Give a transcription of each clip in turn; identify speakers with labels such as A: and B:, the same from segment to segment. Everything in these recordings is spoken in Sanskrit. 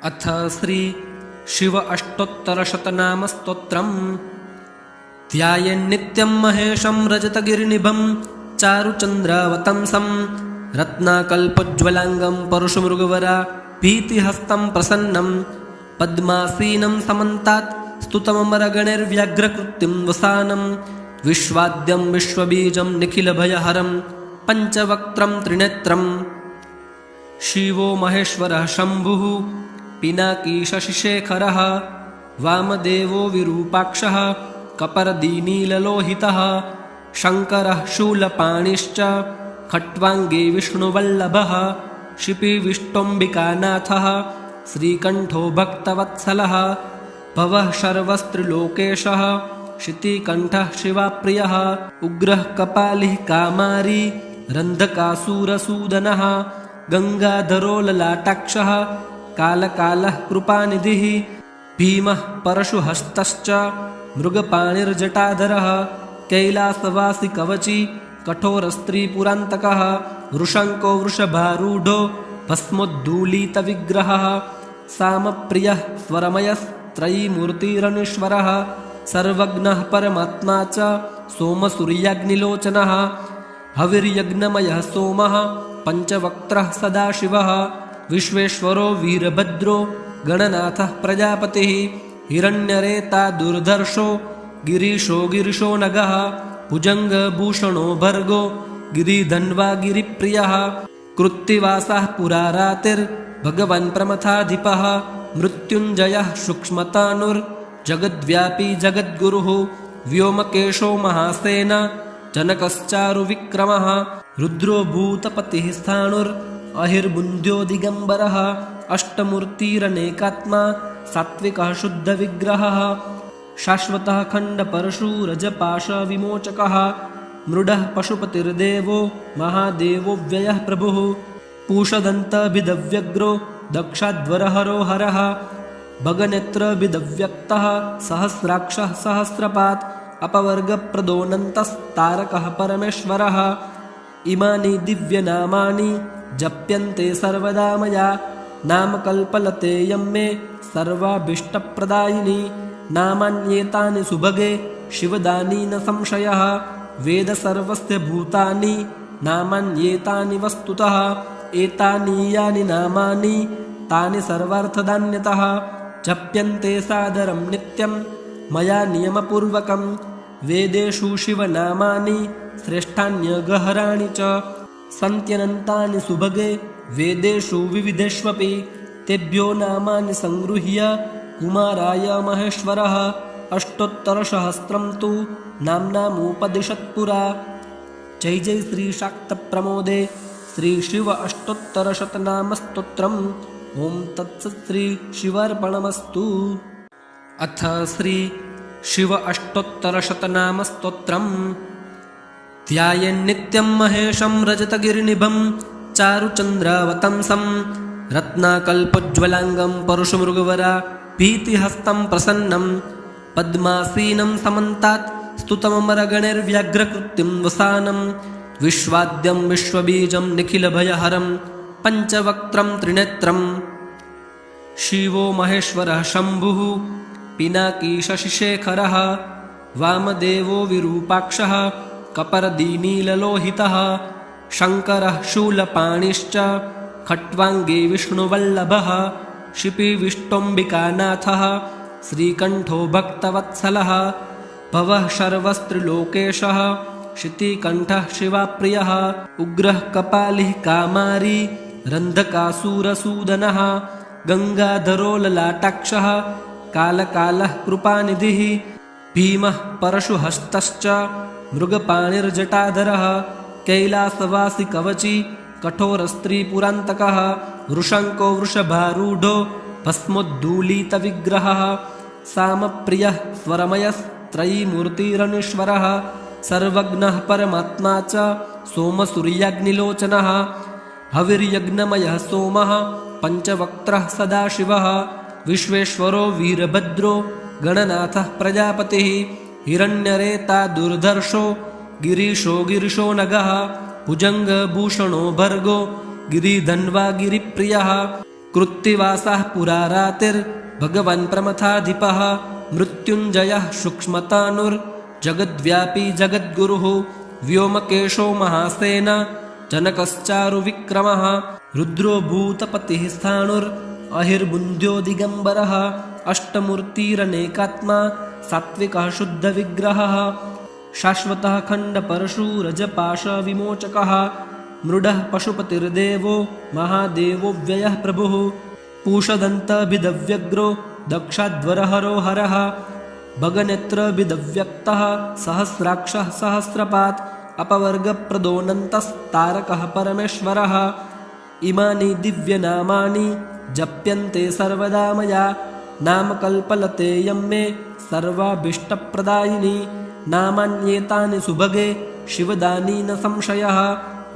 A: अथ श्री शिव अष्टोत्तरशतनाम स्तोत्रम्। ध्यायेन्नित्यं महेशं रजतगिरिनिभं चारुचन्द्रावतंसं रत्नाकल्पोज्ज्वलाङ्गं परशुमृगवरा भीतिहस्तं प्रसन्नं पद्मासीनं समन्तात् स्तुतममरगणैर्व्याघ्रकृत्तिं वसानं विश्वाद्यं विश्वबीजं निखिलभयहरं पञ्चवक्त्रं त्रिनेत्रम्। शिवो महेश्वरः शम्भुः पिनाकी शशिशेखरः वामदेवो विरूपाक्षः कपर्दीनीललोहितः शङ्करः शूलपाणिश्च खट्वाङ्गे विष्णुवल्लभः शिपिविष्टोऽम्बिकानाथः श्रीकण्ठो भक्तवत्सलः भवः शर्वस्त्रिलोकेशः शितिकण्ठः शिवाप्रियः उग्रः कपालिः कामारी रन्धकासुरसूदनः गङ्गाधरो ललाटाक्षः कालकालः कृपानिधिः भीमः परशुहस्तश्च मृगपाणिर्जटाधरः कैलासवासी कवची कठोरस्त्रीपुरान्तकः वृषङ्को वृषभारूढो भस्मोद्धूलितविग्रहः सामप्रियः स्वरमयस्त्रयीमूर्तिरनीश्वरः सर्वज्ञः परमात्मा च सोमसूर्याग्निलोचनः हविर्यज्ञमयः सोमः पञ्चवक्त्रः सदाशिवः विश्वेश्वरो वीरभद्रो गणनाथः प्रजापतिः हिरण्यरेता दुर्धर्षो गिरीशो गिरिशो नगः भुजङ्गभूषणो भर्गो गिरिधन्वा गिरिप्रियः कृत्तिवासः पुरारातिर्भगवन् प्रमथाधिपः मृत्युञ्जयः सूक्ष्मतानुर्जगद्व्यापी जगद्गुरुः व्योमकेशो महासेना जनकश्चारुविक्रमः रुद्रो भूतपतिः स्थाणुरहिर्बुन्ध्यो दिगम्बरः अष्टमूर्तिरनेकात्मा सात्विकः शुद्धविग्रहः शाश्वतः खण्डपरशुरजपाशविमोचकः मृडः पशुपतिर्देवो महादेवो व्ययः प्रभुः पूषदन्तभिदव्यग्रो दक्षाध्वरहरो हरः भगनेत्रभिदव्यक्तः सहस्राक्षः सहस्रपात् अपवर्गप्रदोऽनन्तस्तारकः परमेश्वरः इमानि दिव्यनामानि जप्यन्ते सर्वदा मया नामकल्पलते यं मे सर्वाभीष्टप्रदायिनी नामान्येतानि सुभगे शिवदानी न संशयः वेद सर्वस्य भूतानि नामान्येतानि वस्तुतः एतानि यानि नामानि तानि सर्वार्थदान्यतः जप्यन्ते सादरं नित्यं मया नियमपूर्वकं वेदेषु शिवनामानि श्रेष्ठान्यगहराणि च सन्त्यनन्तानि सुभगे वेदेषु विविधेष्वपि तेभ्यो नामानि संगृह्य कुमाराय महेश्वरः अष्टोत्तरसहस्रं तु नाम्नामुपदिशत्पुरा। जय जय श्री शाक्तप्रमोदे श्री शिव अष्टोत्तरशतनाम स्तोत्रम्। ओं तत्सत् श्री शिवार्पणमस्तु। अथ श्री शिव अष्टोत्तरशतनाम स्तोत्रम्। ध्यायेन्नित्यं महेशं रजतगिरिनिभं चारुचन्द्रावतंसं रत्नाकल्पोज्ज्वलाङ्गं परशुमृगवरा भीतिहस्तं प्रसन्नं पद्मासीनं समन्तात् स्तुतममरगणैर्व्याघ्रकृत्तिं वसानं विश्वाद्यं विश्वबीजं निखिलभयहरं पञ्चवक्त्रं त्रिनेत्रम्। शिवो महेश्वरः शम्भुः पिनाकी शशिशेखरः वामदेवो विरूपाक्षः कपर्दीनीललोहितः शङ्करः शूलपाणिश्च खट्वाङ्गे विष्णुवल्लभः शिपिविष्टोऽम्बिकानाथः श्रीकण्ठो भक्तवत्सलः भवः शर्वस्त्रिलोकेशः शितिकण्ठः शिवाप्रियः उग्रः कपालिः कामारी रन्धकासुरसूदनः गङ्गाधरो ललाटाक्षः कालकालः कृपानिधिः भीमः परशुहस्तश्च मृगपाणिर्जटाधरः कैलासवासी कवची कठोरस्त्रीपुरान्तकः वृषङ्को वृषभारूढो भस्मोद्धूलितविग्रहः सामप्रियः स्वरमयस्त्रयीमूर्तिरनीश्वरः सर्वज्ञः परमात्मा च सोमसूर्याग्निलोचनः हविर्यज्ञमयः सोमः पञ्चवक्त्रः सदाशिवः विश्वेश्वरो वीरभद्रो गणनाथः प्रजापतिः हिरण्यरेता दुर्धर्षो गिरीशो गिरिशो नगः भुजङ्गभूषणो भर्गो गिरिधन्वा गिरिप्रियः कृत्तिवासः पुरारातिर्भगवान् प्रमथाधिपः मृत्युञ्जयः सूक्ष्मतानुर्जगद्व्यापी जगद्गुरुः व्योमकेशो महासेन जनकश्चारुविक्रमः रुद्रो भूतपतिः स्थाणुरहिर्बुन्ध्यो दिगम्बरः अष्टमूर्तिरनेकात्मा सात्विकः शुद्धविग्रहः शाश्वतः खण्डपरशुरजपाशविमोचकः मृडः पशुपतिर्देवो महादेवो व्ययः प्रभुः पूषदन्तभिदव्यग्रो दक्षाध्वरहरो हरः भगनेत्रभिदव्यक्तः सहस्राक्षः सहस्रपात् अपवर्गप्रदोऽनन्तस्तारकः परमेश्वरः इमानि दिव्यनामानि जप्यन्ते सर्वदा मया नामकल्पलते यं मे सर्वाभीष्टप्रदायिनी नामान्येतानि सुभगे शिवदानी न संशयः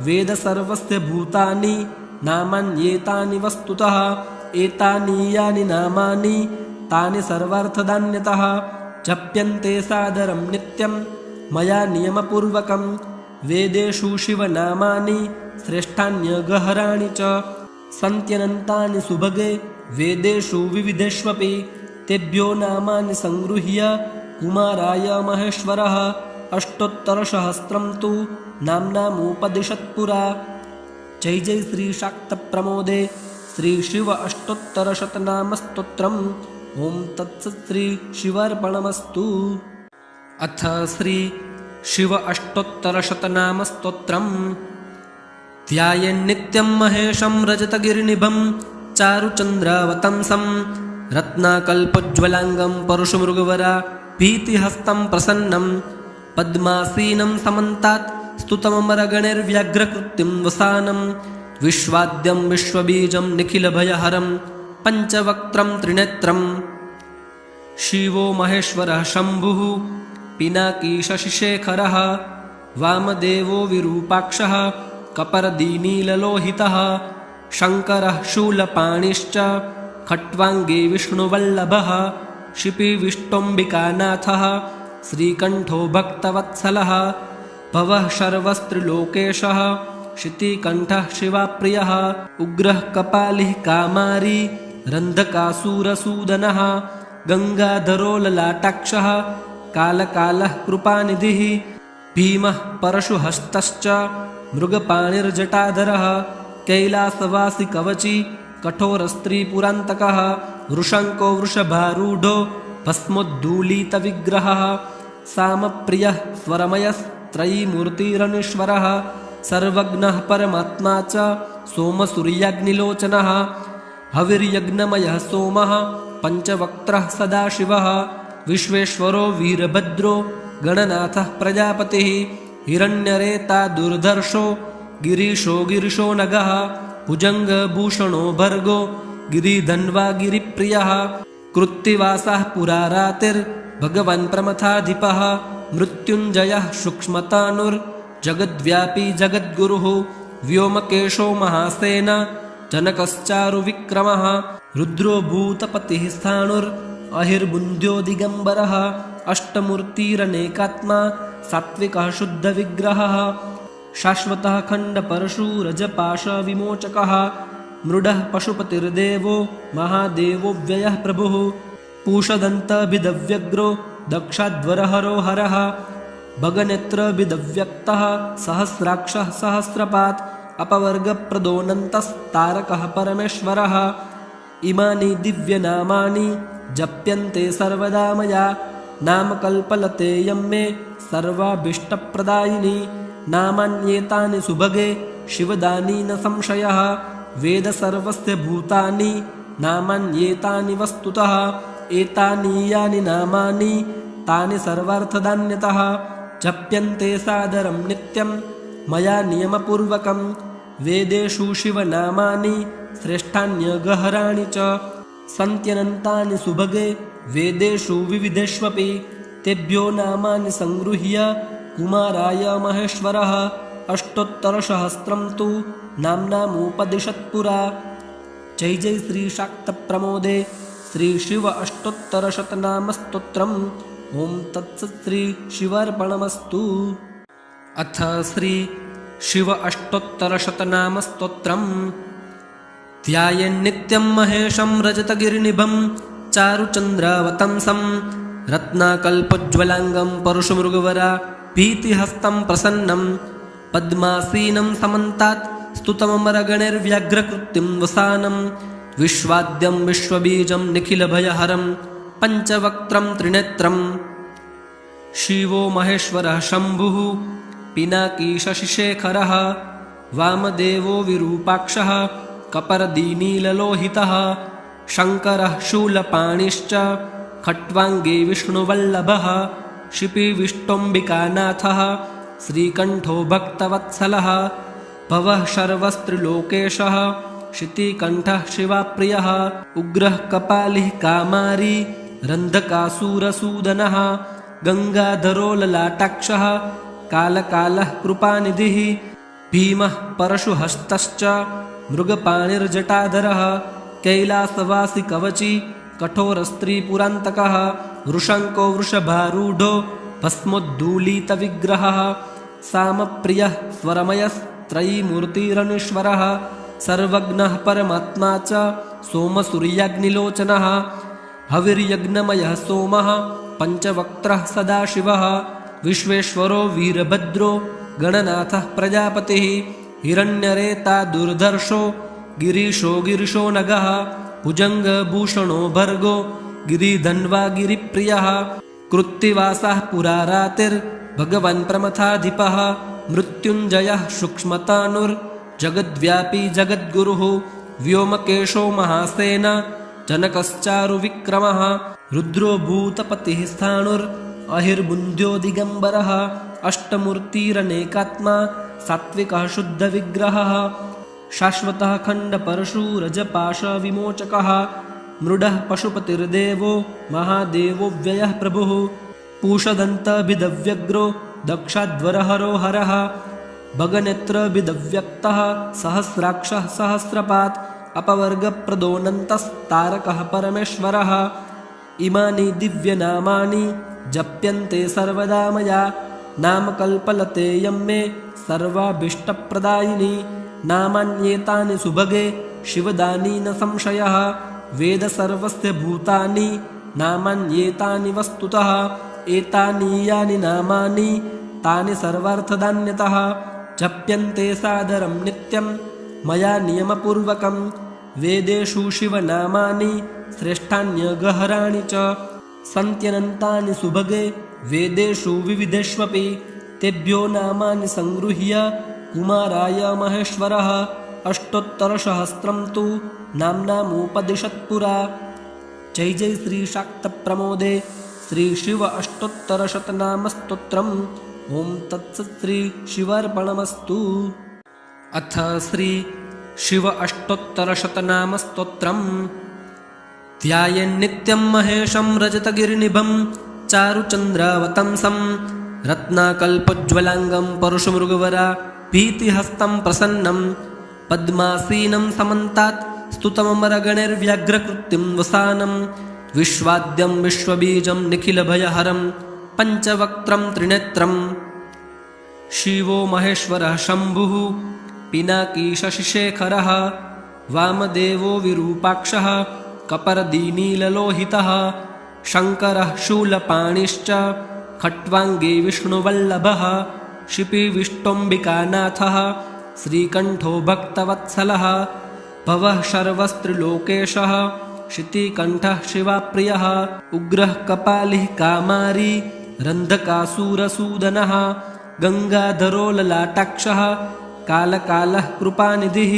A: वेद सर्वस्य भूतानि नामान्येतानि वस्तुतः एतानि यानि नामानि तानि सर्वार्थदान्यतः जप्यन्ते सादरं नित्यं मया नियमपूर्वकं वेदेषु शिवनामानि श्रेष्ठान्यगहराणि च सन्त्यनन्तानि सुभगे वेदेषु विविधेष्वपि तेभ्यो नामानि संगृह्य कुमाराय महेश्वरः अष्टोत्तरसहस्रं तु नाम्नामुपदिशत्पुरा। जय जय श्री शाक्तप्रमोदे श्री शिव अष्टोत्तरशतनामस्तोत्रम्। ओम तत्सत् श्री शिवार्पणमस्तु। अथ श्री शिव अष्टोत्तरशतनामस्तोत्रम्। ध्यायेन्नित्यं महेशं रजतगिरिनिभं चारुचन्द्रावतंसं रत्नाकल्पोज्ज्वलाङ्गं परशुमृगवरा भीतिहस्तं प्रसन्नं पद्मासीनं समन्तात् स्तुतममरगणैर्व्याघ्रकृत्तिं वसानं विश्वाद्यं विश्वबीजं निखिलभयहरं पञ्चवक्त्रं त्रिनेत्रं शिवो महेश्वरः शम्भुः पिनाकी शशिशेखरः वामदेवो विरूपाक्षः कपर्दीनीललोहितः शङ्करः शूलपाणिश्च खट्वाङ्गी विष्णुवल्लभः शिपिविष्टोऽम्बिकानाथः श्रीकण्ठो भक्तवत्सलः भवः शर्वस्त्रिलोकेशः शितिकण्ठः शिवाप्रियः उग्रः कपालिः कामारी रन्धकासुरसूदनः गङ्गाधरो ललाटाक्षः कालकालः कृपानिधिः भीमः परशुहस्तश्च मृगपाणिर्जटाधरः कैलासवासी कवची कठोरस्त्रीपुरान्तकः वृषङ्को वृषभारूढो भस्मोद्धूलितविग्रहः सामप्रियः स्वरमयस्त्रयीमूर्तिरनीश्वरः सर्वज्ञः परमात्मा च सोमसूर्याग्निलोचनः हविर्यज्ञमयः सोमः पञ्चवक्त्रः सदाशिवः विश्वेश्वरो वीरभद्रो गणनाथः प्रजापतिः हिरण्यरेता दुर्धर्षो गिरीशो गिरिशो नगः भुजङ्गभूषणो भर्गो गिरिधन्वा गिरिप्रियः कृत्तिवासः पुरारातिर्भगवान् प्रमथाधिपः मृत्युञ्जयः सूक्ष्मतानुर्जगद्व्यापी जगद्गुरुः व्योमकेशो महासेन जनकश्चारुविक्रमः रुद्रो भूतपतिः स्थाणुरहिर्बुन्ध्यो दिगम्बरः अष्टमूर्तिरनेकात्मा सात्विकः शुद्धविग्रहः शाश्वतः खण्डपरशुरजपाशविमोचकः मृडः पशुपतिर्देवो महादेवो व्ययः प्रभुः पूषदन्तभिदव्यग्रो दक्षाध्वरहरो हरः भगनेत्रभिदव्यक्तः सहस्राक्षः सहस्रपात् अपवर्गप्रदोऽनन्तस्तारकः परमेश्वरः इमानि दिव्यनामानि जप्यन्ते सर्वदा मया नामकल्पलते यं मे सर्वाभीष्टप्रदायिनी नामान्येतानि सुभगे शिवदानी न संशयः वेद सर्वस्य भूतानि नामान्येतानि वस्तुतः एतानि यानि नामानि तानि सर्वार्थदान्यतः जप्यन्ते सादरं नित्यं मया नियमपूर्वकं वेदेषु शिवनामानि श्रेष्ठान्यगहराणि च सन्त्यनन्तानि सुभगे वेदेषु विविधेष्वपि तेभ्यो नामानि संगृह्य कुमाराय महेश्वरः अष्टोत्तरसहस्रं तु नाम्नामुपदिशत्पुरा। जय जय श्री शाक्तप्रमोदे श्री शिव अष्टोत्तरशतनामस्तोत्रम्। ओम तत्सत् श्री शिवार्पणमस्तु। अथ श्री शिव अष्टोत्तरशतनामस्तोत्रम्। ध्यायेन्नित्यं महेशं रजतगिरिनिभं चारुचन्द्रावतंसं रत्नाकल्पोज्ज्वलाङ्गं परुषमृगवरा भीतिहस्तं प्रसन्नं पद्मासीनं समन्तात् स्तुतममरगणैर्व्याघ्रकृत्तिं वसानं विश्वाद्यं विश्वबीजं निखिलभयहरं पञ्चवक्त्रं त्रिनेत्रं शिवो महेश्वरः शम्भुः पिनाकी शशिशेखरः वामदेवो विरूपाक्षः कपर्दीनीललोहितः शङ्करः शूलपाणिश्च खट्वाङ्गे विष्णुवल्लभः शिपिविष्टोऽम्बिकानाथः श्रीकण्ठो भक्तवत्सलः भवः शर्वस्त्रिलोकेशः शितिकण्ठः शिवाप्रियः उग्रः कपालिः कामारी रन्धकासुरसूदनः गङ्गाधरो ललाटाक्षः कालकालः कृपानिधिः भीमः परशुहस्तश्च मृगपाणिर्जटाधरः कैलासवासी कवची कठोरस्त्रीपुरान्तकः वृषङ्को वृषभारूढो भस्मोद्धूलितविग्रहः सामप्रियः स्वरमयस्त्रयीमूर्तिरनीश्वरः सर्वज्ञः परमात्मा च सोमसूर्याग्निलोचनः हविर्यज्ञमयः सोमः पञ्चवक्त्रः सदाशिवः विश्वेश्वरो वीरभद्रो गणनाथः प्रजापतिः हिरण्यरेता दुर्धर्षो गिरीशो गिरिशो नगः भुजङ्गभूषणो भर्गो गिरिधन्वा गिरिप्रियः कृत्तिवासः पुरारातिर्भगवन् प्रमथाधिपः मृत्युञ्जयः सूक्ष्मतानुर्जगद्व्यापी जगद्गुरुः व्योमकेशो महासेन जनकश्चारुविक्रमः रुद्रो भूतपतिः स्थाणुरहिर्बुन्ध्यो दिगम्बरः अष्टमूर्तिरनेकात्मा सात्विकः शुद्धविग्रहः शाश्वतः खण्डपरशुरजपाशविमोचकः मृडः पशुपतिर्देवो महादेवो व्ययः प्रभुः पूषदन्तभिदव्यग्रो दक्षाध्वरहरो हरः भगनेत्रभिदव्यक्तः सहस्राक्षः सहस्रपात् अपवर्गप्रदोऽनन्तस्तारकः परमेश्वरः इमानि दिव्यनामानि जप्यन्ते सर्वदा मया नामकल्पलते यं मे सर्वाभीष्टप्रदायिनी नामान्येतानि सुभगे शिवदानी न संशयः वेद सर्वस्य भूतानि नामान्येतानि वस्तुतः एतानि यानि नामानि तानि सर्वार्थदान्यतः जप्यन्ते सादरं नित्यं मया नियमपूर्वकं वेदेषु शिवनामानि श्रेष्ठान्यगहराणि च सन्त्यनन्तानि सुभगे वेदेषु विविधेष्वपि तेभ्यो नामानि संगृह्य कुमाराय महेश्वरः अष्टोत्तरसहस्रं तु नाम्नामुपदिशत्पुरा। जय जय श्री शाक्तप्रमोदे श्री शिव अष्टोत्तरशतनामस्तोत्रम्। ओं तत्सत् श्री शिवार्पणमस्तु। अथ श्री शिव अष्टोत्तरशतनामस्तोत्रम्। ध्यायेन्नित्यं महेशं रजतगिरिनिभं चारुचन्द्रावतंसं रत्नाकल्पोज्ज्वलाङ्गं परुषमृगवरा भीतिहस्तं प्रसन्नं पद्मासीनं समन्तात् स्तुतममरगणैर्व्याघ्रकृत्तिं वसानं विश्वाद्यं विश्वबीजं निखिलभयहरं पञ्चवक्त्रं त्रिनेत्रं शिवो महेश्वरः शम्भुः पिनाकी शशिशेखरः वामदेवो विरूपाक्षः कपर्दीनीललोहितः शङ्करः शूलपाणिश्च खट्वाङ्गे विष्णुवल्लभः शिपिविष्टोऽम्बिकानाथः श्रीकण्ठो भक्तवत्सलः भवः शर्वस्त्रिलोकेशः शितिकण्ठः शिवाप्रियः उग्रः कपालिः कामारी रन्धकासुरसूदनः गङ्गाधरो ललाटाक्षः कालकालः कृपानिधिः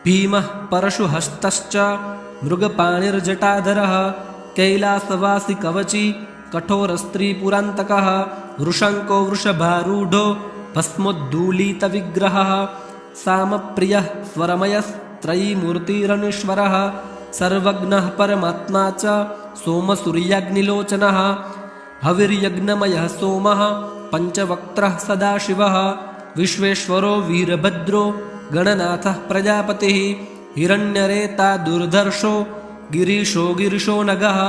A: भीमः परशुहस्तश्च मृगपाणिर्जटाधरः कैलासवासी कवची कठोरस्त्रीपुरान्तकः वृषङ्को वृषभारूढो भस्मोद्धूलितविग्रहः सामप्रियः स्वरमयस्त्रयीमूर्तिरनीश्वरः सर्वज्ञः परमात्मा च सोमसूर्याग्निलोचनः हविर्यज्ञमयः सोमः पञ्चवक्त्रः सदाशिवः विश्वेश्वरो वीरभद्रो गणनाथः प्रजापतिः हिरण्यरेता दुर्धर्षो गिरीशो गिरिशो नगः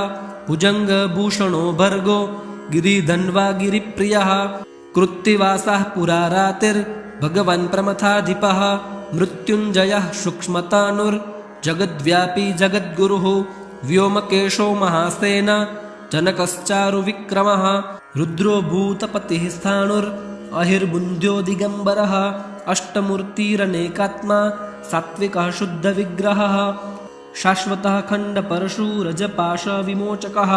A: भुजङ्गभूषणो भर्गो गिरिधन्वा गिरिप्रियः कृत्तिवासः पुरारातिर्भगवन् प्रमथाधिपः मृत्युञ्जयः सूक्ष्मतानुर्जगद्व्यापी जगद्व्यापी जगद्गुरुः व्योमकेशो महासेन जनकश्चारुविक्रमः रुद्रो भूतपतिः स्थाणुरहिर्बुन्ध्यो दिगम्बरः अष्टमूर्तिरनेकात्मा सात्विकः शुद्धविग्रहः शाश्वतः खण्डपरशुरजपाशविमोचकः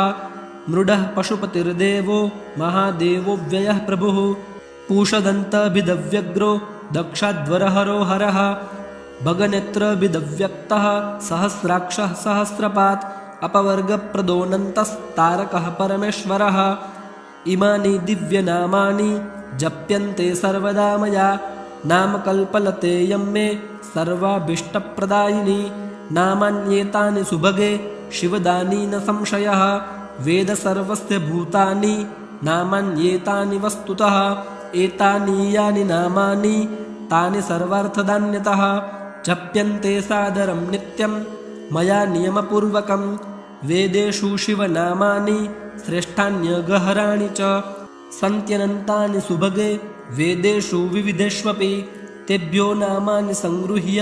A: मृडः पशुपतिर्देवो महादेवो व्ययः प्रभुः पूषदन्तभिदव्यग्रो दक्षाध्वरहरो हरः भगनेत्रभिदव्यक्तः सहस्राक्षः सहस्रपात् अपवर्गप्रदोऽनन्तस्तारकः परमेश्वरः इमानि दिव्यनामानि जप्यन्ते सर्वदा मया नामकल्पलते यं मे सर्वाभीष्टप्रदायिनी नामान्येतानि सुभगे शिवदानी न संशयः वेद सर्वस्य भूतानि नामान्येतानि वस्तुतः एतानि यानि नामानि तानि सर्वार्थदान्यतः जप्यन्ते सादरं नित्यं मया नियमपूर्वकं वेदेषु शिवनामानि श्रेष्ठान्यगहराणि च सन्त्यनन्तानि सुभगे वेदेषु विविधेष्वपि तेभ्यो नामानि संगृह्य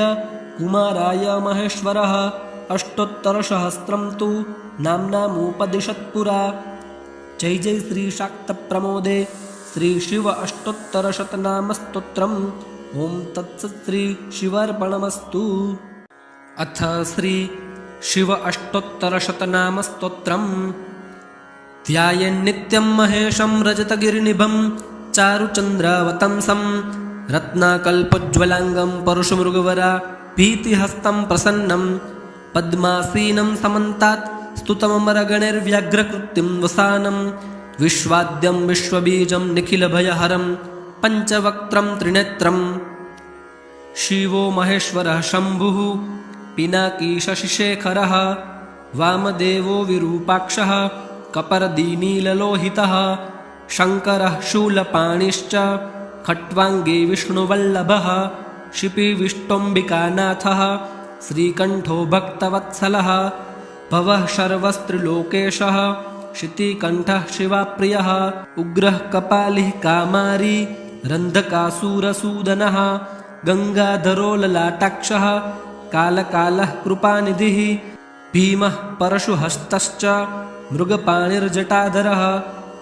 A: कुमाराय महेश्वरः अष्टोत्तरसहस्रं तु नाम्नामुपदिशत्पुरा। जय जय श्री शाक्तप्रमोदे श्री शिव अष्टोत्तरशतनामस्तोत्रम्। ओं तत्सत् श्री शिवार्पणमस्तु। अथ श्री शिव अष्टोत्तरशतनामस्तोत्रम्। ध्यायेन्नित्यं महेशं रजतगिरिनिभं चारुचन्द्रावतंसं रत्नाकल्पोज्ज्वलाङ्गं परशुमृगवरा भीतिहस्तं प्रसन्नं पद्मासीनं समन्तात् स्तुतममरगणैर्व्याघ्रकृत्तिं वसानं विश्वाद्यं विश्वबीजं निखिलभयहरं पञ्चवक्त्रं त्रिनेत्रं शिवो महेश्वरः शम्भुः पिनाकी शशिशेखरः वामदेवो विरूपाक्षः कपर्दीनीललोहितः शङ्करः शूलपाणिश्च खट्वाङ्गी विष्णुवल्लभः शिपिविष्टोऽम्बिकानाथः श्रीकण्ठो भक्तवत्सलः भवः शर्वस्त्रिलोकेशः शितिकण्ठः शिवाप्रियः उग्रः कपालिः कामारी रन्धकासुरसूदनः गङ्गाधरो ललाटाक्षः कालकालः कृपानिधिः भीमः परशुहस्तश्च मृगपाणिर्जटाधरः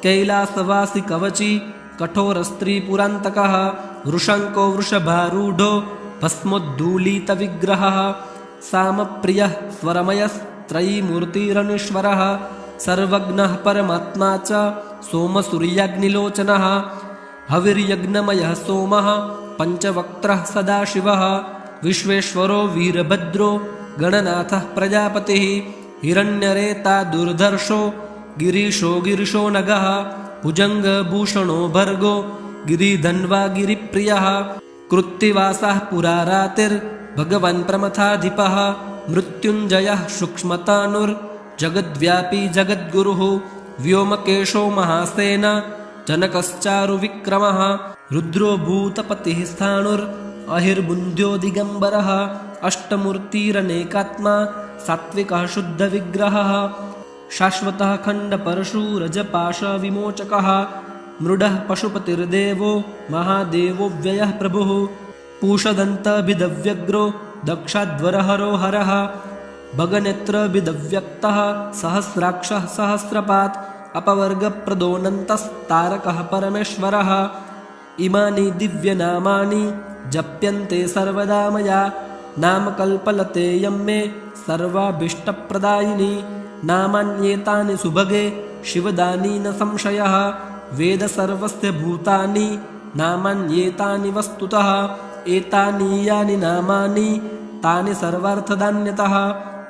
A: कैलासवासी कवची कठोरस्त्रीपुरान्तकः वृषङ्को वृषभारूढो भस्मोद्धूलितविग्रहः सामप्रियः स्वरमयस्त्रयीमूर्तिरनीश्वरः सर्वज्ञः परमात्मा च सोमसूर्याग्निलोचनः हविर्यज्ञमयः सोमः पञ्चवक्त्रः सदाशिवः विश्वेश्वरो वीरभद्रो गणनाथः प्रजापतिः हिरण्यरेता दुर्धर्षो गिरीशो गिरिशो नगः भुजङ्गभूषणो भर्गो गिरिधन्वा गिरिप्रियः कृत्तिवासः पुरारातिर्भगवान् प्रमथाधिपः मृत्युञ्जयः सूक्ष्मतानुर्जगद्व्यापी जगद्गुरुः व्योमकेशो महासेन जनकश्चारुविक्रमः रुद्रो भूतपतिः स्थाणुरहिर्बुन्ध्यो दिगम्बरः अष्टमूर्तिरनेकात्मा सात्विकः शुद्धविग्रहः शाश्वतः खण्डपरशुरजपाशविमोचकः मृडः पशुपतिर्देवो महादेवो व्ययः प्रभुः पूषदन्तभिदव्यग्रो दक्षाध्वरहरो हरः भगनेत्रभिदव्यक्तः सहस्राक्षः सहस्रपात् अपवर्गप्रदोऽनन्तस्तारकः परमेश्वरः इमानि दिव्यनामानि जप्यन्ते सर्वदा मया नामकल्पलते यं मे सर्वाभीष्टप्रदायिनी नामान्येतानि सुभगे शिवदानी न संशयः वेद सर्वस्य भूतानि नामान्येतानि वस्तुतः एतानि यानि नामानि तानि सर्वार्थदान्यतः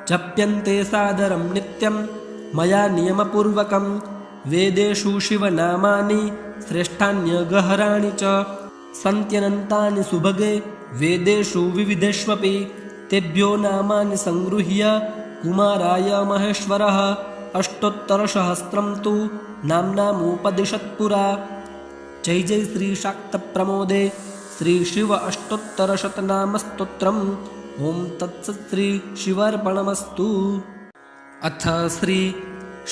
A: जप्यन्ते सादरं नित्यं मया नियमपूर्वकं वेदेषु शिवनामानि श्रेष्ठान्यगहराणि च सन्त्यनन्तानि सुभगे वेदेषु विविधेष्वपि तेभ्यो नामानि संगृह्य कुमाराय महेश्वरः अष्टोत्तरसहस्रं तु नाम्नामुपदिशत्पुरा। जय जय श्री शाक्तप्रमोदे श्री शिव अष्टोत्तरशतनामस्तोत्रम्। ओं तत्सत् श्री शिवार्पणमस्तु। अथ श्री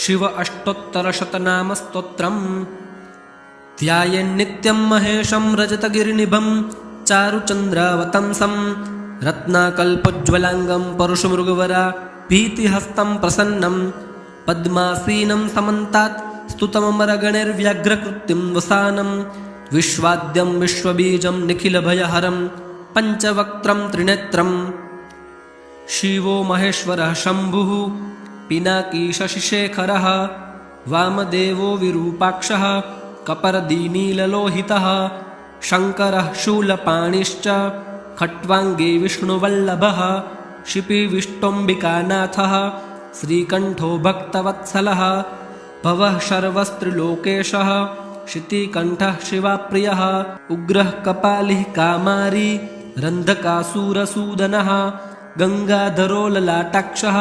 A: शिव अष्टोत्तरशतनामस्तोत्रम्। ध्यायेन्नित्यं महेशं रजतगिरिनिभं चारुचन्द्रावतंसं रत्नाकल्पोज्ज्वलाङ्गं परुषमृगवरा भीतिहस्तं प्रसन्नं पद्मासीनं समन्तात् स्तुतममरगणैर्व्याघ्रकृत्तिं वसानं विश्वाद्यं विश्वबीजं निखिलभयहरं पञ्चवक्त्रं त्रिनेत्रं शिवो महेश्वरः शम्भुः पिनाकी शशिशेखरः वामदेवो विरूपाक्षः कपर्दीनीललोहितः शङ्करः शूलपाणिश्च खट्वाङ्गे विष्णुवल्लभः शिपिविष्टोऽम्बिकानाथः श्रीकण्ठो भक्तवत्सलः भवः शर्वस्त्रिलोकेशः शितिकण्ठः शिवाप्रियः उग्रः कपालिः कामारी रन्धकासुरसूदनः गङ्गाधरो ललाटाक्षः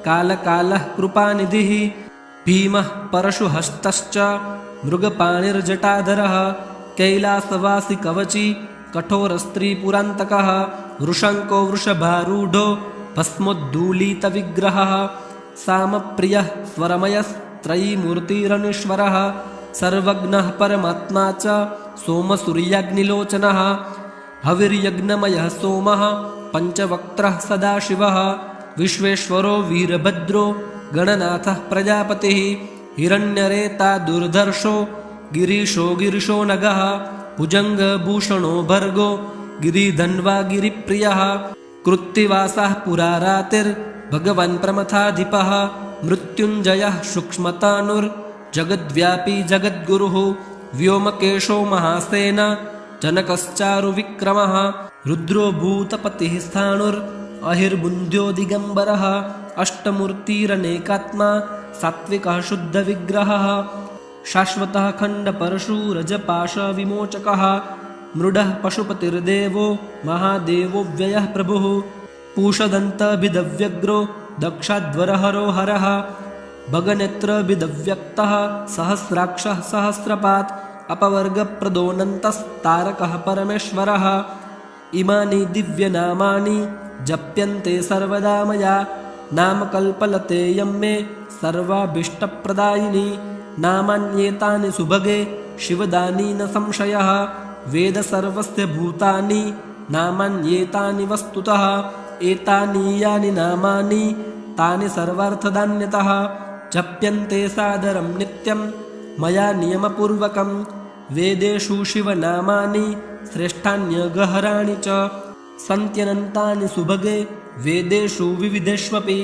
A: कालकालः कृपानिधिः भीमः परशुहस्तश्च मृगपाणिर्जटाधरः कैलासवासी कवची कठोरस्त्रीपुरान्तकः वृषङ्को वृषभारूढो भस्मोद्धूलितविग्रहः सामप्रियः स्वरमयस्त्रयीमूर्तिरनीश्वरः सर्वज्ञः परमात्मा च सोमसूर्याग्निलोचनः हविर्यज्ञमयः सोमः पञ्चवक्त्रः सदाशिवः विश्वेश्वरो वीरभद्रो गणनाथः प्रजापतिः हिरण्यरेता दुर्धर्षो गिरीशो गिरिशो नगः भुजङ्गभूषणो भर्गो गिरिधन्वा गिरिप्रियः कृत्तिवासः पुरारातिर्भगवन् प्रमथाधिपः मृत्युञ्जयः सूक्ष्मतानुर्जगद्व्यापी जगद्गुरुः व्योमकेशो महासेन जनकश्चारुविक्रमः रुद्रो भूतपतिः स्थाणुरहिर्बुन्ध्यो दिगम्बरः अष्टमूर्तिरनेकात्मा सात्विकः शुद्धविग्रहः शाश्वतः खण्डपरशुरजपाशविमोचकः मृडः पशुपतिर्देवो महादेवो व्ययः प्रभुः पूषदन्तभिदव्यग्रो दक्षाध्वरहरो हरः भगनेत्रभिदव्यक्तः सहस्राक्षः सहस्रपात् अपवर्गप्रदोऽनन्तस्तारकः परमेश्वरः इमानि दिव्यनामानि जप्यन्ते सर्वदा मया नामकल्पलते यं मे सर्वाभीष्टप्रदायिनी नामान्येतानि सुभगे शिवदानी न संशयः वेद सर्वस्य भूतानि नामान्येतानि वस्तुतः एतानि यानि नामानि तानि सर्वार्थदान्यतः जप्यन्ते सादरं नित्यं मया नियमपूर्वकं वेदेषु शिवनामानि श्रेष्ठान्यगहराणि च सन्त्यनन्तानि सुभगे वेदेषु विविधेष्वपि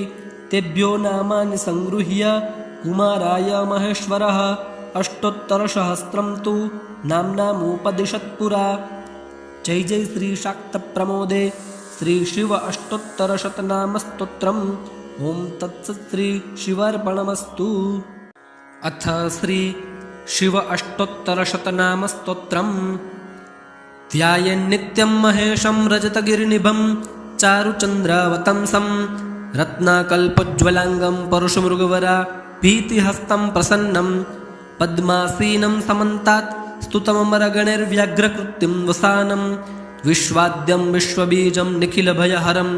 A: तेभ्यो नामानि संगृह्य कुमाराय महेश्वरः अष्टोत्तरसहस्रं तु नाम्नामुपदिशत्पुरा। जय जय श्री शाक्तप्रमोदे श्री शिव अष्टोत्तरशतनामस्तोत्रम् ओं तत्सत् श्री शिवार्पणमस्तु। अथ श्री शिव अष्टोत्तरशतनामस्तोत्रम् ध्यायेन्नित्यं महेशं रजतगिरिनिभं चारुचन्द्रावतंसं रत्नाकल्पोज्ज्वलाङ्गं परुषमृगवरा भीतिहस्तं प्रसन्नं पद्मासीनं समन्तात् स्तुतममरगणैर्व्याघ्रकृत्तिं वसानं विश्वाद्यं विश्वबीजं निखिलभयहरं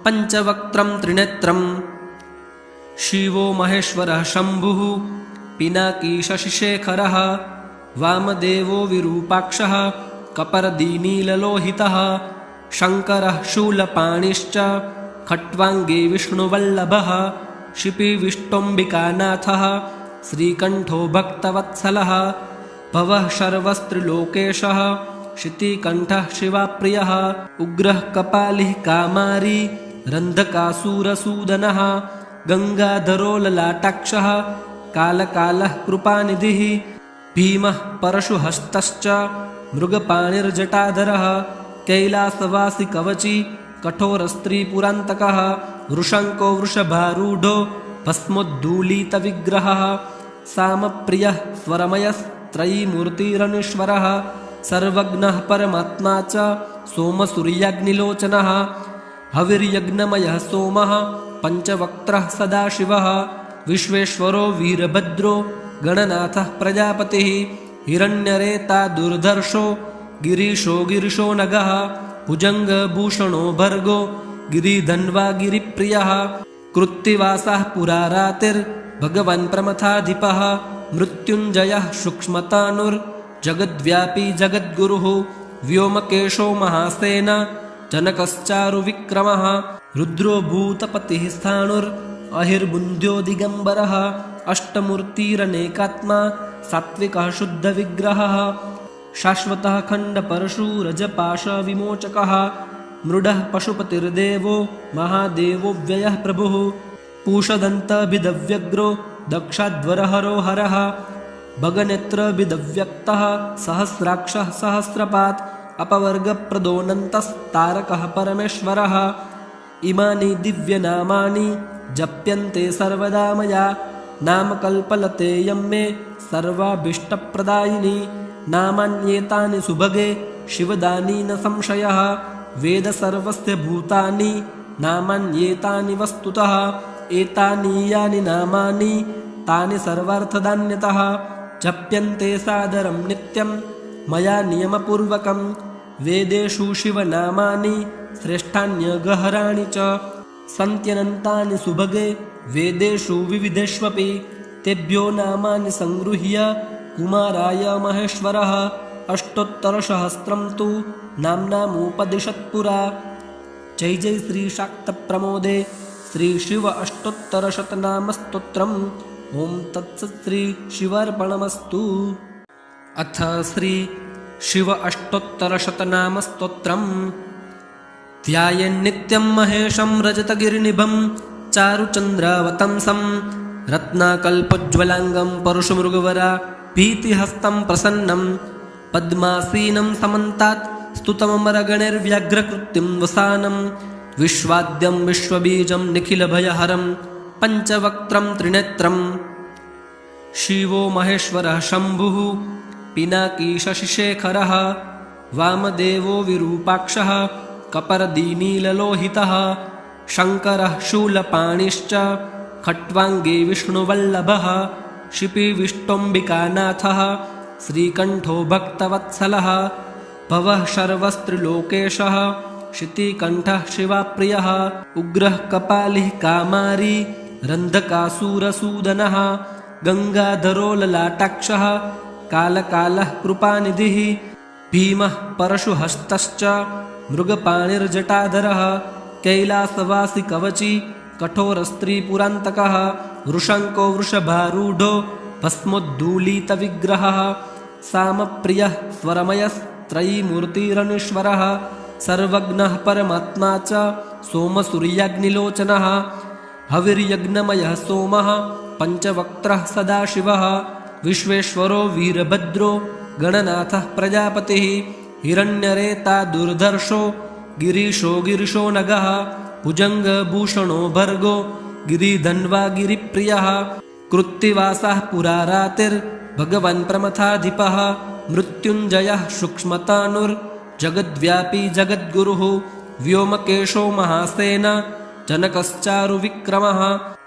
A: पञ्चवक्त्रं त्रिनेत्रं शिवो महेश्वरः शम्भुः पिनाकी शशिशेखरः वामदेवो विरूपाक्षः कपर्दीनीललोहितः शङ्करः शूलपाणिश्च खट्वाङ्गे विष्णुवल्लभः शिपिविष्टोऽम्बिकानाथः श्रीकण्ठो भक्तवत्सलः भवः शर्वस्त्रिलोकेशः शितिकण्ठः शिवाप्रियः उग्रः कपालिः कामारी रन्धकासुरसूदनः गङ्गाधरो ललाटाक्षः कालकालः कृपानिधिः भीमः परशुहस्तश्च मृगपाणिर्जटाधरः कैलासवासी कवची कठोरस्त्रीपुरान्तकः वृषङ्को वृषभारूढो भस्मोद्धूलितविग्रहः सामप्रियः स्वरमयस्त्रयीमूर्तिरनीश्वरः सर्वज्ञः परमात्मा च सोमसूर्याग्निलोचनः हविर्यज्ञमयः सोमः पञ्चवक्त्रः सदाशिवः विश्वेश्वरो वीरभद्रो गणनाथः प्रजापतिः हिरण्यरेता दुर्धर्षो गिरीशो गिरिशो नगः भुजङ्गभूषणो भर्गो गिरिधन्वा गिरिप्रियः कृत्तिवासः पुरारातिर्भगवन् प्रमथाधिपः मृत्युञ्जयः सूक्ष्मतानुर्जगद्व्यापी जगद्गुरुः व्योमकेशो महासेन जनकश्चारुविक्रमः रुद्रो भूतपतिः स्थाणुरहिर्बुन्ध्यो दिगम्बरः अष्टमूर्तिरनेकात्मा सात्विकः शुद्धविग्रहः शाश्वतः खण्डपरशुरजपाशविमोचकः मृडः पशुपतिर्देवो महादेवो व्ययः प्रभुः पूषदन्तभिदव्यग्रो दक्षाध्वरहरो हरः भगनेत्रभिदव्यक्तः सहस्राक्षः सहस्रपात् अपवर्गप्रदोऽनन्तस्तारकः परमेश्वरः इमानि दिव्यनामानि जप्यन्ते सर्वदा मया नामकल्पलते यं मे सर्वाभीष्टप्रदायिनी नामान्येतानि सुभगे शिवदानी न संशयः वेद सर्वस्य भूतानि नामान्येतानि वस्तुतः एतानि यानि नामानि तानि सर्वार्थदान्यतः जप्यन्ते सादरं नित्यं मया नियमपूर्वकं वेदेषु शिवनामानि श्रेष्ठान्यगहराणि च सन्त्यनन्तानि सुभगे वेदेषु विविधेष्वपि तेभ्यो नामानि संगृह्य कुमाराय महेश्वरः अष्टोत्तरसहस्रं तु नाम्नामुपदिशत्पुरा। जय जय श्री शाक्त प्रमोदे श्री शिव अष्टोत्तरशतनामस्तोत्रम् ओं तत्सत् श्री शिवार्पणमस्तु। अथ श्री शिव अष्टोत्तरशतनामस्तोत्रम् ध्यायेन्नित्यं महेशं रजतगिरिनिभं चारुचन्द्रावतंसं रत्नाकल्पोज्ज्वलाङ्गं परुषमृगवरा भीतिहस्तं प्रसन्नं पद्मासीनं समन्तात् स्तुतममरगणैर्व्याघ्रकृत्तिं वसानं विश्वाद्यं विश्वबीजं निखिलभयहरं पञ्चवक्त्रं त्रिनेत्रं शिवो महेश्वरः शम्भुः पिनाकी शशिशेखरः वामदेवो विरूपाक्षः कपर्दीनीललोहितः शङ्करः शूलपाणिश्च खट्वाङ्गे विष्णुवल्लभः शिपिविष्टोऽम्बिकानाथः श्रीकण्ठो भक्तवत्सलः भवः शर्वस्त्रिलोकेशः शितिकण्ठः शिवाप्रियः उग्रः कपालिः कामारी रन्धकासुरसूदनः गङ्गाधरो ललाटाक्षः कालकालः कृपानिधिः भीमः परशुहस्तश्च मृगपाणिर्जटाधरः कैलासवासी कवची कठोरस्त्रीपुरान्तकः वृषङ्को वृषभारूढो भस्मोद्धूलितविग्रहः सामप्रियः स्वरमयस्त्रयीमूर्तिरनीश्वरः सर्वज्ञः परमात्मा च सोमसूर्याग्निलोचनः हविर्यज्ञमयः सोमः पञ्चवक्त्रः सदाशिवः विश्वेश्वरो वीरभद्रो गणनाथः प्रजापतिः हिरण्यरेता दुर्धर्षो गिरीशो गिरिशो नगः भुजङ्गभूषणो भर्गो गिरिधन्वा गिरिप्रियः कृत्तिवासः पुरारातिर्भगवान् प्रमथाधिपः मृत्युञ्जयः सूक्ष्मतानुर्जगद्व्यापी जगद्गुरुः व्योमकेशो महासेन जनकश्चारुविक्रमः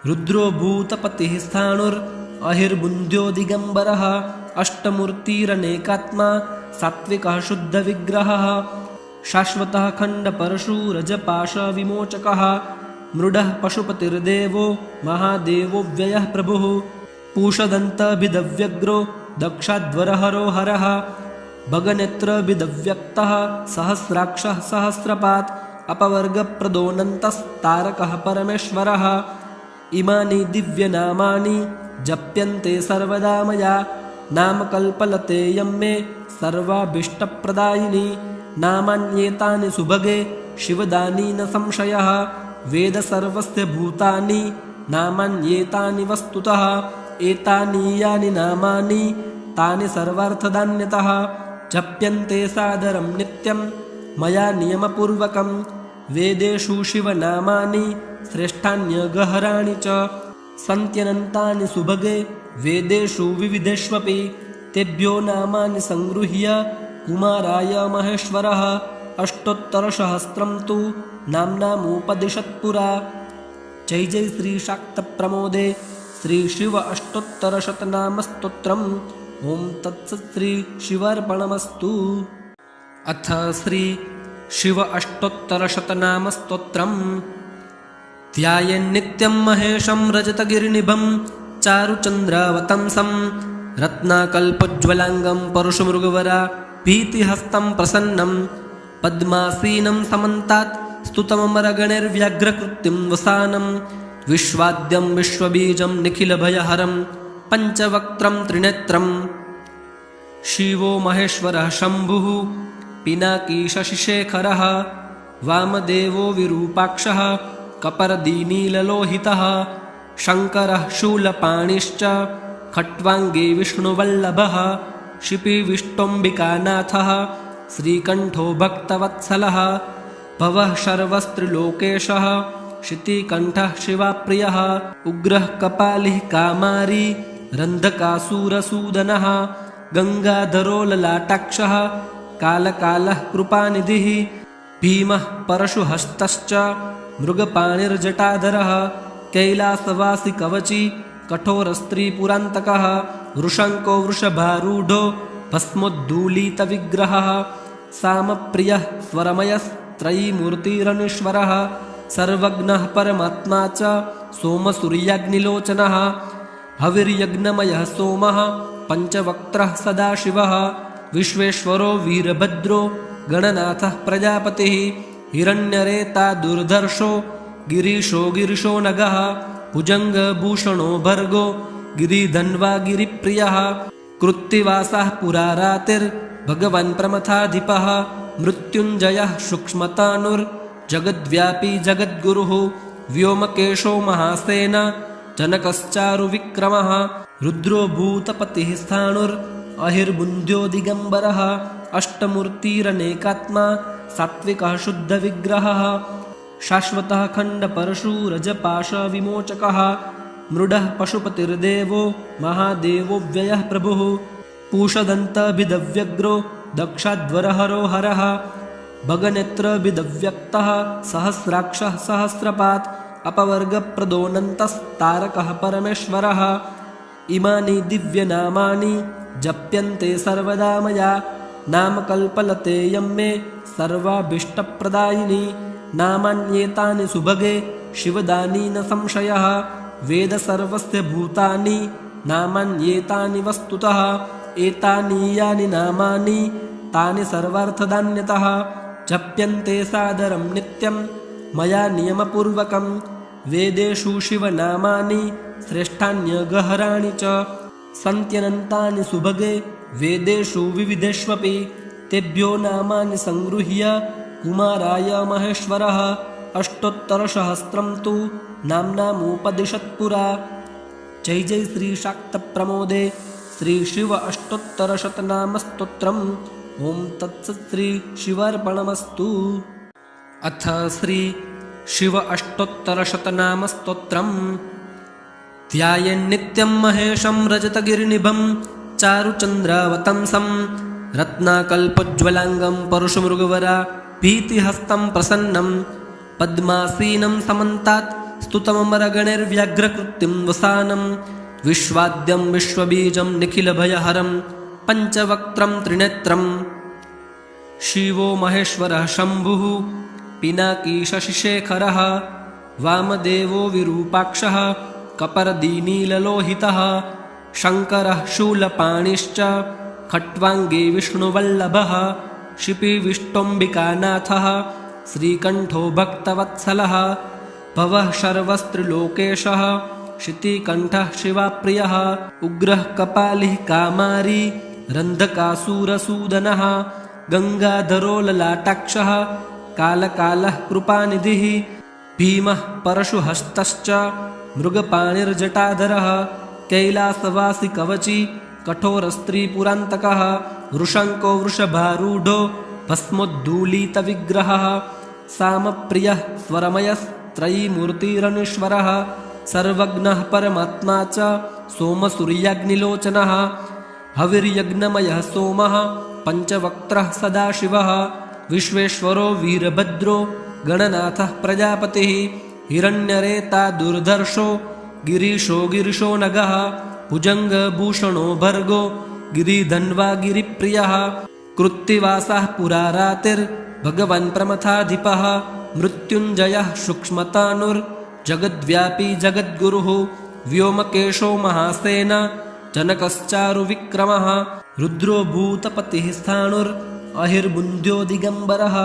A: रुद्रो भूतपतिः स्थाणुरहिर्बुन्ध्यो दिगम्बरः अष्टमूर्तिरनेकात्मा सात्विकः शुद्धविग्रहः शाश्वतः खण्डपरशुरजपाशविमोचकः मृडः पशुपतिर्देवो महादेवो व्ययः प्रभुः पूषदन्तभिदव्यग्रो दक्षाध्वरहरो हरः भगनेत्रभिदव्यक्तः सहस्राक्षः सहस्रपात् अपवर्गप्रदोऽनन्तस्तारकः परमेश्वरः इमानि दिव्यनामानि जप्यन्ते सर्वदा मया नामकल्पलते यं मे सर्वाभीष्टप्रदायिनी नामान्येतानि सुभगे शिवदानी न संशयः वेद सर्वस्य भूतानि नामान्येतानि वस्तुतः एतानि यानि नामानि तानि सर्वार्थदान्यतः जप्यन्ते सादरं नित्यं मया नियमपूर्वकं वेदेषु शिवनामानि श्रेष्ठान्यगहराणि च सन्त्यनन्तानि सुभगे वेदेषु विविधेष्वपि तेभ्यो नामानि संगृह्य कुमाराय महेश्वरः अष्टोत्तरसहस्रं तु नाम्नामुपदिशत्पुरा। जय जय श्री शाक्त प्रमोदे श्री शिव अष्टोत्तरशतनामस्तोत्रम् ओं तत्सत् श्री शिवार्पणमस्तु। अथ श्री शिव अष्टोत्तरशतनामस्तोत्रम् ध्यायेन्नित्यं महेशं रजतगिरिनिभं चारुचन्द्रावतंसं रत्नाकल्पोज्ज्वलाङ्गं परुषमृगवरा भीतिहस्तं प्रसन्नं पद्मासीनं समन्तात् स्तुतममरगणैर्व्याघ्रकृत्यं वसानं विश्वाद्यं विश्वबीजं निखिलभयहरं पञ्चवक्त्रं त्रिनेत्रं शिवो महेश्वरः शम्भुः पिनाकी शशिशेखरः वामदेवो विरूपाक्षः कपर्दीनीललोहितः शङ्करः शूलपाणिश्च खट्वाङ्गी विष्णुवल्लभः शिपिविष्टोऽम्बिकानाथः श्रीकण्ठो भक्तवत्सलः भवः शर्वस्त्रिलोकेशः शितिकण्ठः शिवाप्रियः उग्रः कपालिः कामारी रन्धकासुरसूदनः गङ्गाधरो ललाटाक्षः कालकालः कृपानिधिः भीमः परशुहस्तश्च मृगपाणिर्जटाधरः कैलासवासी कवची कठोरस्त्रीपुरान्तकः वृषङ्को वृषभारूढो भस्मोद्धूलितविग्रहः सामप्रियः स्वरमयस्त्रयीमूर्तिरनीश्वरः सर्वज्ञः परमात्मा च सोमसूर्याग्निलोचनः हविर्यज्ञमयः सोमः पञ्चवक्त्रः सदाशिवः विश्वेश्वरो वीरभद्रो गणनाथः प्रजापतिः हिरण्यरेता दुर्धर्षो गिरीशो गिरिशो नगः भुजङ्गभूषणो भर्गो गिरिधन्वा गिरिप्रियः कृत्तिवासः पुरारातिर्भगवान् प्रमथाधिपः मृत्युञ्जयः सूक्ष्मतानुर्जगद्व्यापी जगद्गुरुः व्योमकेशो महासेन जनकश्चारुविक्रमः रुद्रो भूतपतिः स्थाणुरहिर्बुन्ध्यो दिगम्बरः अष्टमूर्तिरनेकात्मा सात्विकः शुद्धविग्रहः शाश्वतः खण्डपरशुरजपाशविमोचकः मृडः पशुपतिर्देवो महादेवो व्ययः प्रभुः पूषदन्तभिदव्यग्रो दक्षाध्वरहरो हरः भगनेत्रभिदव्यक्तः सहस्राक्षः सहस्रपात् अपवर्गप्रदोऽनन्तस्तारकः परमेश्वरः इमानि दिव्यनामानि जप्यन्ते सर्वदा मया नामकल्पलते यं मे सर्वाभीष्टप्रदायिनी नामान्येतानि सुभगे शिवदानी न संशयः वेद सर्वस्य भूतानि नामान्येतानि वस्तुतः एतानि यानि नामानि तानि सर्वार्थदान्यतः जप्यन्ते सादरं नित्यं मया नियमपूर्वकं वेदेषु शिवनामानि श्रेष्ठान्यगहराणि च सन्त्यनन्तानि सुभगे वेदेषु विविधेष्वपि तेभ्यो नामानि संगृह्य कुमाराय महेश्वरः अष्टोत्तरसहस्रं तु नाम्नामुपदिशत्पुरा। जय जय श्री शाक्तप्रमोदे श्री शिव अष्टोत्तरशतनामस्तोत्रम्। ओं तत्सत् श्री शिवार्पणमस्तु। अथ श्री शिव अष्टोत्तरशतनामस्तोत्रम्। ध्यायेन्नित्यं महेशं रजतगिरिनिभं चारुचन्द्रावतंसं रत्नाकल्पोज्ज्वलाङ्गं परुषमृगवरा भीतिहस्तं प्रसन्नं पद्मासीनं समन्तात् स्तुतममरगणैर्व्याघ्रकृत्यं वसानं विश्वाद्यं विश्वबीजं निखिलभयहरं पञ्चवक्त्रं त्रिनेत्रं शिवो महेश्वरः शम्भुः पिनाकी शशिशेखरः वामदेवो विरूपाक्षः कपर्दीनीललोहितः शङ्करः शूलपाणिश्च खट्वाङ्गी विष्णुवल्लभः शिपिविष्टोऽम्बिकानाथः श्रीकण्ठो भक्तवत्सलः भवः शर्वस्त्रिलोकेशः शितिकण्ठः शिवाप्रियः उग्रः कपालिः कामारी रन्धकासुरसूदनः गङ्गाधरो ललाटाक्षः कालकालः कृपानिधिः भीमः परशुहस्तश्च मृगपाणिर्जटाधरः कैलासवासी कवची कठोरस्त्रीपुरान्तकः वृषङ्को वृषभारूढो भस्मोद्धूलितविग्रहः सामप्रियः स्वरमयस्त्रयीमूर्तिरनीश्वरः सर्वज्ञः परमात्मा च सोमसूर्याग्निलोचनः हविर्यज्ञमयः सोमः पञ्चवक्त्रः सदाशिवः विश्वेश्वरो वीरभद्रो गणनाथः प्रजापतिः हिरण्यरेता दुर्धर्षो गिरीशो गिरिशो नगः भुजङ्गभूषणो भर्गो गिरिधन्वा गिरिप्रियः कृत्तिवासः पुरारातिर्भगवान् प्रमथाधिपः मृत्युञ्जयः सूक्ष्मतानुर्जगद्व्यापी जगद्गुरुः व्योमकेशो महासेन जनकश्चारुविक्रमः रुद्रो भूतपतिः स्थाणुर् अहिर्बुन्ध्यो दिगम्बरः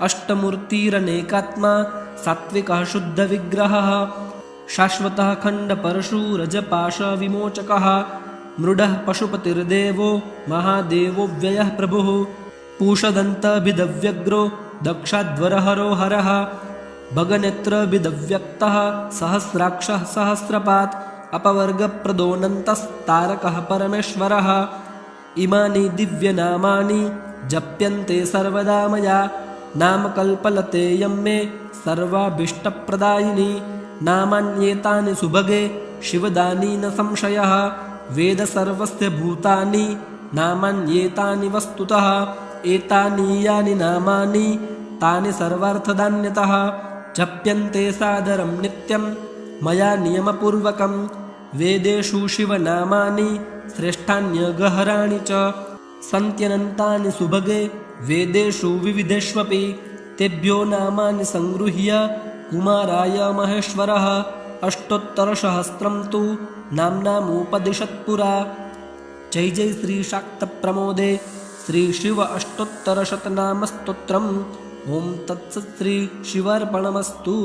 A: अष्टमूर्तिरनेकात्मा सात्विकः शुद्धविग्रहः शाश्वतः खण्डपरशुरजपाशविमोचकः मृडः पशुपतिर्देवो महादेवो व्ययः प्रभुः पूषदन्तभिदव्यग्रो दक्षाध्वरहरो हरः भगनेत्रभिदव्यक्तः सहस्राक्षः सहस्रपात् अपवर्गप्रदोऽनन्तस्तारकः परमेश्वरः इमानि दिव्यनामानि जप्यन्ते सर्वदा मया नामकल्पलते यं मे सर्वाभीष्टप्रदायिनी नामान्येतानि सुभगे शिवदानी न संशयः वेद सर्वस्य भूतानि नामान्येतानि वस्तुतः एतानि यानि नामानि तानि सर्वार्थदान्यतः जप्यन्ते सादरं नित्यं मया नियमपूर्वकं वेदेषु शिवनामानि श्रेष्ठान्यगहराणि च सन्त्यनन्तानि सुभगे वेदेषु विविधेष्वपि तेभ्यो नामानि संगृह्य कुमाराय महेश्वरः अष्टोत्तरसहस्रं तु नाम्नामुपदिशत्पुरा। जय जय श्री शाक्त प्रमोदे श्री शिव अष्टोत्तरशतनामस्तोत्रम्। ओम तत्सत् श्री शिवार्पणमस्तु।